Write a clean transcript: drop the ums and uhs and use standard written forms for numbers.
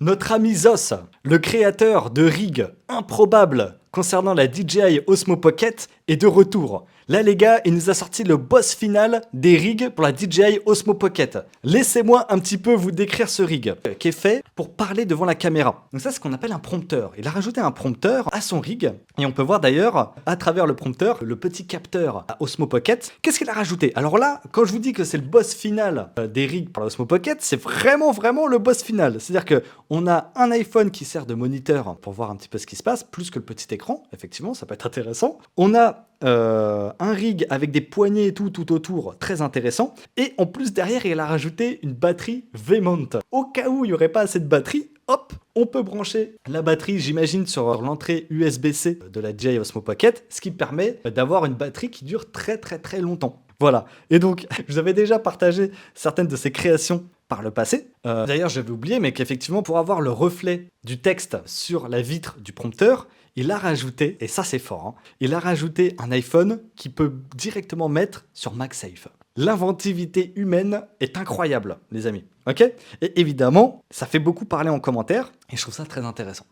Notre ami Zos, le créateur de rigs improbables concernant la DJI Osmo Pocket, est de retour. Là les gars, il nous a sorti le boss final des rigs pour la DJI Osmo Pocket. Laissez-moi un petit peu vous décrire ce rig, qui est fait pour parler devant la caméra. Donc ça, c'est ce qu'on appelle un prompteur. Il a rajouté un prompteur à son rig, et on peut voir d'ailleurs, à travers le prompteur, le petit capteur à Osmo Pocket. Qu'est-ce qu'il a rajouté? Alors là, quand je vous dis que c'est le boss final des rigs pour la Osmo Pocket, c'est vraiment le boss final. C'est-à-dire que on a un iPhone qui sert de moniteur pour voir un petit peu ce qui se passe, plus que le petit écran, effectivement, ça peut être intéressant. On a un rig avec des poignées et tout autour, très intéressant. Et en plus, derrière, il a rajouté une batterie V-mount. Au cas où il n'y aurait pas assez de batterie, hop, on peut brancher la batterie, j'imagine, sur l'entrée USB-C de la DJI Osmo Pocket, ce qui permet d'avoir une batterie qui dure très longtemps. Voilà. Et donc, je vous avais déjà partagé certaines de ces créations par le passé. D'ailleurs, j'avais oublié, mais qu'effectivement, pour avoir le reflet du texte sur la vitre du prompteur, il a rajouté, et ça c'est fort, hein, il a rajouté un iPhone qui peut directement mettre sur MagSafe. L'inventivité humaine est incroyable, les amis. Ok? Et évidemment, ça fait beaucoup parler en commentaire, et je trouve ça très intéressant.